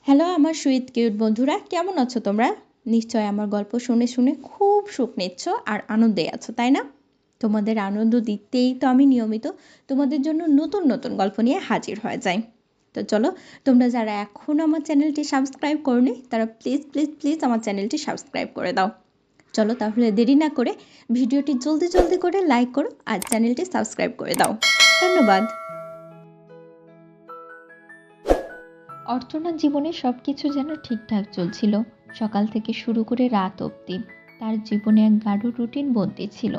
Hello আমার sweet cute বন্ধুরা, কেমন আছো তোমরা? নিশ্চয় আমার গল্প শুনে শুনে খুব সুখ নিচ্ছ আর আনন্দে আছো, তাই না? তোমাদের আনন্দ দিতেই তো আমি নিয়মিত তোমাদের জন্য নতুন নতুন গল্প নিয়ে হাজির হয়ে যাই। তো চলো, তোমরা যারা এখনও আমার চ্যানেলটি সাবস্ক্রাইব করনি তারা প্লিজ প্লিজ প্লিজ আমার চ্যানেলটি সাবস্ক্রাইব করে দাও। চলো তাহলে দেরি না করে ভিডিওটি জলদি জলদি করে লাইক করো আর চ্যানেলটি সাবস্ক্রাইব করে দাও। ধন্যবাদ। অর্চনার জীবনে সবকিছু যেন ঠিকঠাক চলছিল। সকাল থেকে শুরু করে রাত অবধি তার জীবনে এক গাঢ় রুটিন বন্দী ছিল।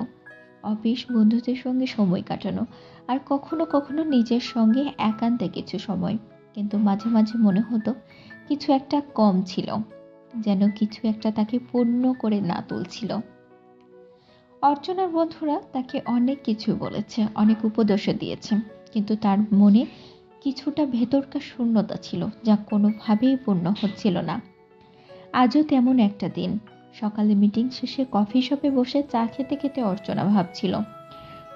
অফিস, বন্ধুদের সঙ্গে সময় কাটানো, আর কখনো কখনো নিজের সঙ্গে একান্তে কিছু সময়। কিন্তু মাঝে মাঝে মনে হতো কিছু একটা কম ছিল, যেন কিছু একটা তাকে পূর্ণ করে না তুলছিল। অর্চনার বন্ধুরা তাকে অনেক কিছু বলেছে, অনেক উপদেশও দিয়েছে, কিন্তু তার মনে কিছুটা ভেতরকার শূন্যতা ছিল যা কোনোভাবেই পূর্ণ হচ্ছিল না। আজও তেমন একটা দিন। সকালে মিটিং শেষে কফি শপে বসে চা খেতে খেতে অর্চনা ভাবছিল,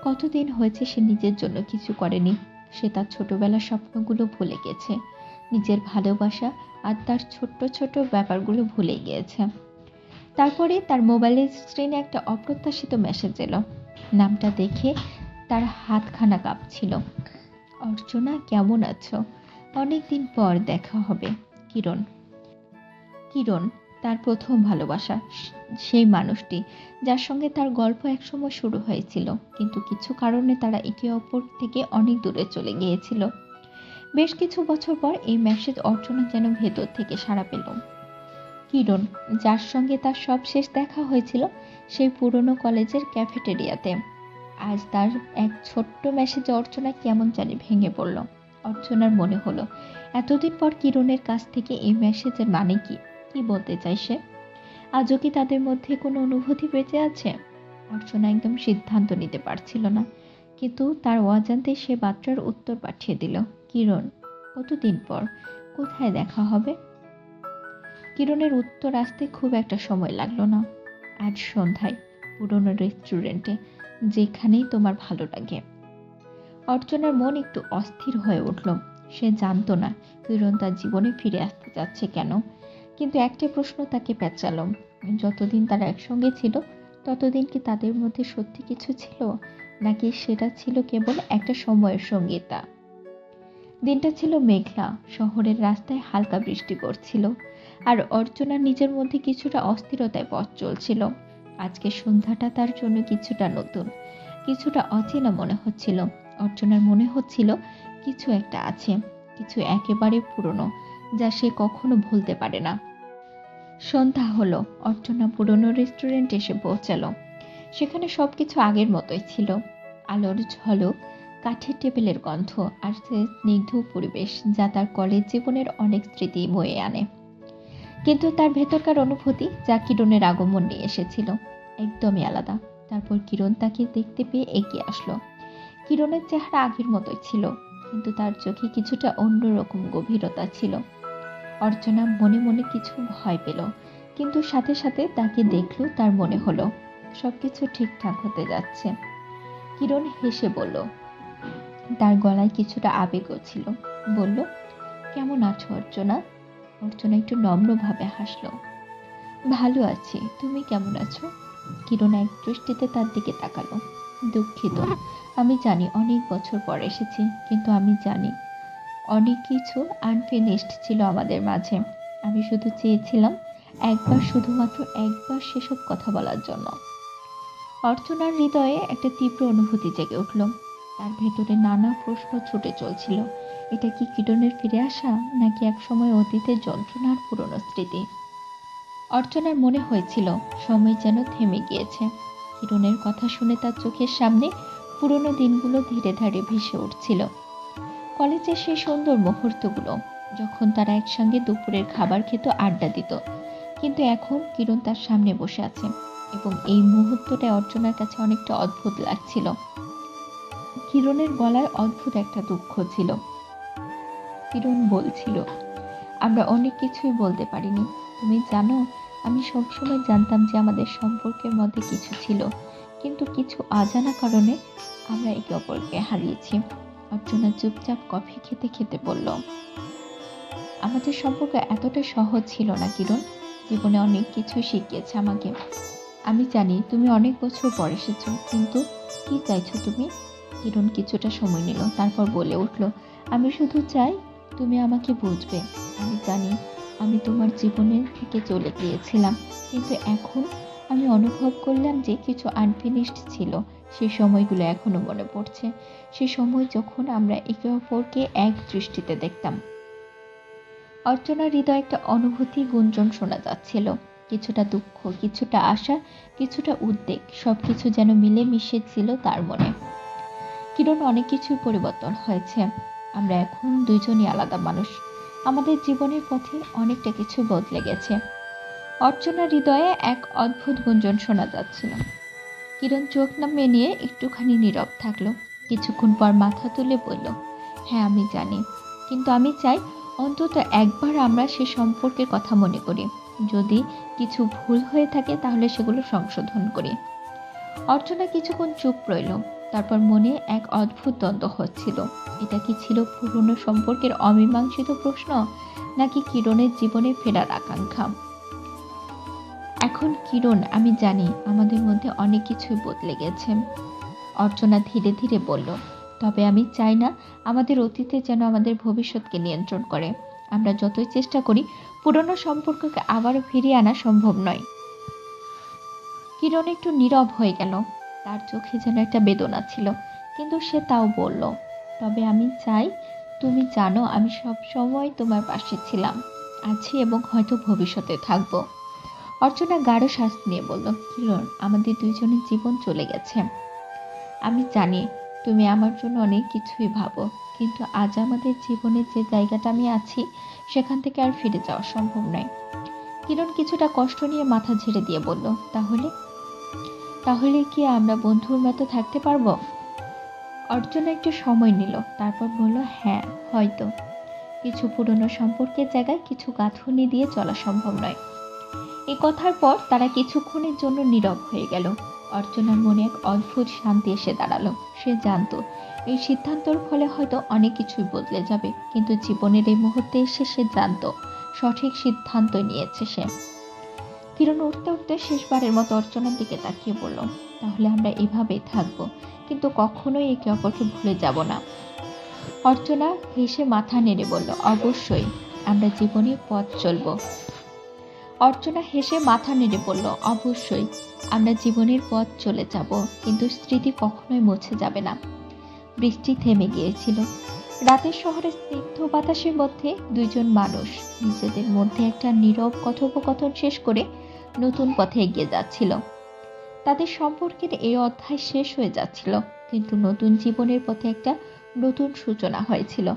কতদিন হয়েছে সে নিজের জন্য কিছু করেনি। সে তার ছোটবেলার স্বপ্নগুলো ভুলে গেছে, নিজের ভালোবাসা আর তার ছোট্ট ছোট ব্যাপারগুলো ভুলে গিয়েছে। তারপরে তার মোবাইলের স্ক্রিনে একটা অপ্রত্যাশিত মেসেজ এলো। নামটা দেখে তার হাতখানা কাঁপছিল। অর্চনা, কেমন আছো? অনেকদিন পর দেখা হবে। কিরণ। কিরণ, তার প্রথম ভালোবাসা, সেই মানুষটি যার সঙ্গে তার গল্প একসময় শুরু হয়েছিল, কিন্তু কিছু কারণে তারা একে অপর থেকে অনেক দূরে চলে গিয়েছিল। বেশ কিছু বছর পর এই মেসেজ অর্চনা যেন ভেতর থেকে সাড়া পেল। কিরণ, যার সঙ্গে তার সব শেষ দেখা হয়েছিল সেই পুরনো কলেজের ক্যাফেটেরিয়াতে, আজ তার এক ছোট্ট মেসেজে অর্চনা কেমন জানি ভেঙে পড়ল। অর্চনার মনে হলো এতদিন পর কিরণের কাছ থেকে এই মেসেজের মানে কি, কি বলতে চাই সে? আজও কি তাদের মধ্যে কোনো অনুভূতি বেঁচে আছে? অর্চনা একদম সিদ্ধান্ত নিতে পারছিল না, কিন্তু তার অজান্তে সে বার্তার উত্তর পাঠিয়ে দিল। কিরণ, কতদিন পর, কোথায় দেখা হবে? কিরণের উত্তর আসতে খুব একটা সময় লাগলো না। আজ সন্ধ্যায়, পুরনো রেস্টুরেন্টে, যেখানেই তোমার ভালো লাগে। অর্চনার মন একটু অস্থির হয়ে উঠল। সে জানতো না কিরণ তার জীবনে ফিরে আসতে যাচ্ছে কেন, কিন্তু একটা প্রশ্ন তাকে পেঁচালো, যতদিন তারা একসঙ্গে ছিল ততদিন কি তাদের মধ্যে সত্যি কিছু ছিল, নাকি সেটা ছিল কেবল একটা সময়ের সঙ্গীতা? দিনটা ছিল মেঘলা, শহরের রাস্তায় হালকা বৃষ্টি পড়ছিল, আর অর্চনা নিজের মধ্যে কিছুটা অস্থিরতায় পথ চলছিল। আজকে সন্ধ্যাটা তার জন্য কিছুটা নতুন, কিছুটা অচেনা মনে হচ্ছিল। অর্চনার মনে হচ্ছিল কিছু একটা আছে, কিছু একেবারে পুরনো, যা সে কখনো ভুলতে পারে না। সন্ধ্যা হলো, অর্চনা পুরনো রেস্টুরেন্টে এসে পৌঁছালো। সেখানে সবকিছু আগের মতোই ছিল। আলোর ঝলক, কাঠের টেবিলের গন্ধ, আর সে স্নিগ্ধ পরিবেশ যা তার কলেজ জীবনের অনেক স্মৃতি বয়ে আনে। কিন্তু তার ভেতরকার অনুভূতি যা কিরণের আগমন নিয়ে এসেছিল একদমই আলাদা। তারপর কিরণ তাকে দেখতে পেয়ে এগিয়ে আসলো। কিরণের চেহারা আগের মতোই ছিল, কিন্তু তার চোখে কিছুটা অন্যরকম গভীরতা ছিল। অর্চনা মনে মনে কিছু ভয় পেল, কিন্তু সাথে সাথে তাকে দেখলো তার মনে হলো সবকিছু ঠিকঠাক হতে যাচ্ছে। কিরণ হেসে বলল, তার গলায় কিছুটা আবেগও ছিল। বলল, কেমন আছো অর্চনা? অর্চনা একটু নম্রভাবে হাসল। ভালো আছি, তুমি কেমন আছো? কিরণ এক দৃষ্টিতে তার দিকে তাকালো। দুঃখিত, আমি জানি অনেক বছর পর এসেছি, কিন্তু আমি জানি অনেক কিছু আনফিনিশড ছিল আমাদের মাঝে। আমি শুধু চেয়েছিলাম একবার, শুধুমাত্র একবার সেসব কথা বলার জন্য। অর্চনার হৃদয়ে একটা তীব্র অনুভূতি জেগে উঠল। তার ভেতরে নানা প্রশ্ন ছুটে চলছিল। এটা কি কিরণের ফিরে আসা, নাকি একসময় অতীতের যন্ত্রণার পুরনো স্মৃতি? অর্চনার মনে হয়েছিল সময় যেন থেমে গিয়েছে। কিরণের কথা শুনে তার চোখের সামনে পুরনো দিনগুলো ধীরে ধীরে ভেসে উঠছিল। কলেজের সেই সুন্দর মুহূর্তগুলো, যখন তারা একসঙ্গে দুপুরের খাবার খেত, আড্ডা দিত। কিন্তু এখন কিরণ তার সামনে বসে আছে, এবং এই মুহূর্তটা অর্চনার কাছে অনেকটা অদ্ভুত লাগছিল। কিরণের গলায় অদ্ভুত একটা দুঃখ ছিল। কিরণ বলছিল, আমরা অনেক কিছুই বলতে পারিনি। তুমি জানো, আমি সবসময় জানতাম যে আমাদের সম্পর্কের মধ্যে কিছু ছিল, কিন্তু কিছু অজানা কারণে আমরা একে অপরকে হারিয়েছি। অর্চনা চুপচাপ কফি খেতে খেতে বলল, আমাদের সম্পর্ক এতটা সহজ ছিল না কিরণ। জীবনে অনেক কিছু শিখিয়েছে আমাকে। আমি জানি তুমি অনেক বছর পর এসেছো, কিন্তু কি চাইছো তুমি? কিরণ কিছুটা সময় নিল, তারপর বলে উঠল, আমি শুধু চাই তুমি আমাকে বুঝবে। আমি জানি আমি তোমার জীবনে থেকে চলে গিয়েছিলাম, কিন্তু এখন আমি অনুভব করলাম যে কিছু আনফিনিশড ছিল। সেই সময়গুলো এখনো মনে পড়ছে। সে সময় যখন আমরা একে অপরকে এক দৃষ্টিতে দেখতাম। অর্চনার হৃদয়ে একটা অনুভূতি গুঞ্জন শোনা যাচ্ছিল। কিছুটা দুঃখ, কিছুটা আশা, কিছুটা উদ্বেগ, সবকিছু যেন মিলে মিশে ছিল তার মনে। কিরণ, অনেক কিছুর পরিবর্তন হয়েছে। আমরা এখন দুইজনই আলাদা মানুষ। আমাদের জীবনের পথে অনেকটা কিছু বদলে গেছে। অর্চনার হৃদয়ে এক অদ্ভুত গুঞ্জন শোনা যাচ্ছিল। কিরণ চোখ নামিয়ে নিয়ে একটুখানি নীরব থাকলো। কিছুক্ষণ পর মাথা তুলে বলল, হ্যাঁ আমি জানি, কিন্তু আমি চাই অন্তত একবার আমরা সে সম্পর্কের কথা মনে করি। যদি কিছু ভুল হয়ে থাকে তাহলে সেগুলো সংশোধন করি। অর্চনা কিছুক্ষণ চুপ রইল। তারপর মনে এক অদ্ভুত দ্বন্দ্ব হচ্ছিল। এটা কি ছিল পুরনো সম্পর্কের অমীমাংসিত প্রশ্ন, নাকি কিরণের জীবনে ফেরার আকাঙ্ক্ষা? এখন কিরণ, আমি জানি আমাদের মধ্যে অনেক কিছুই বদলে গেছে। অর্চনা ধীরে ধীরে বলল, তবে আমি চাই না আমাদের অতীতে যেন আমাদের ভবিষ্যৎকে নিয়ন্ত্রণ করে। আমরা যতই চেষ্টা করি, পুরনো সম্পর্ককে আবারও ফিরিয়ে আনা সম্ভব নয়। কিরণ একটু নীরব হয়ে গেল। তার চোখে যেন একটা বেদনা ছিল, কিন্তু সে তাও বলল, তবে আমি চাই তুমি জানো আমি সব সময় তোমার পাশে ছিলাম, আছি এবং হয়তো ভবিষ্যতে থাকবো। অর্চনা গাঢ় শ্বাস নিয়ে বলল, কিরণ, আমাদের দুইজনের জীবন চলে গেছে। আমি জানি তুমি আমার জন্য অনেক কিছুই ভাবো, কিন্তু আজ আমাদের জীবনের যে জায়গাটা আমি আছি, সেখান থেকে আর ফিরে যাওয়া সম্ভব নয়। কিরণ কিছুটা কষ্ট নিয়ে মাথা ঝেড়ে দিয়ে বলল, তাহলে তাহলে কি আমরা বন্ধুর মতো থাকতে পারবো? অর্চনা একটু সময় নিল, তারপর বলল, হ্যাঁ হয়তো। কিছু পুরনো সম্পর্কের জায়গায় কিছু গাঁথুনি দিয়ে চলা সম্ভব নয়। এই কথার পর তারা কিছুক্ষণের জন্য নীরব হয়ে গেল। অর্চনার মনে এক অদ্ভুত শান্তি এসে দাঁড়ালো। সে জানতো এই সিদ্ধান্তর ফলে হয়তো অনেক কিছুই বদলে যাবে, কিন্তু জীবনের এই মুহূর্তে এসে সে জানতো সঠিক সিদ্ধান্ত নিয়েছে সে। কিরণ উঠতে উঠতে শেষবারের মতো অর্চনার দিকে তাকিয়ে বলল, তাহলে আমরা এভাবেই থাকবো, কিন্তু কখনোই একে অপরকে ভুলে যাব না। অর্চনা হেসে মাথা নেড়ে বলল, অবশ্যই আমরা জীবনে পথ চলবো। অর্চনা হেসে মাথা নেড়ে বলল, অবশ্যই আমরা জীবনের পথ চলে যাব, কিন্তু স্মৃতি কখনোই মুছে যাবে না। বৃষ্টি থেমে গিয়েছিল। রাতের শহরের স্নিগ্ধ বাতাসের মধ্যে দুইজন মানুষ নিজেদের মধ্যে একটা নীরব কথোপকথন শেষ করে নতুন পথে এগিয়ে যাচ্ছিল। তাদের সম্পর্কের এই অধ্যায় শেষ হয়ে যাচ্ছিল, কিন্তু নতুন জীবনের পথে একটা নতুন সূচনা হয়েছিল।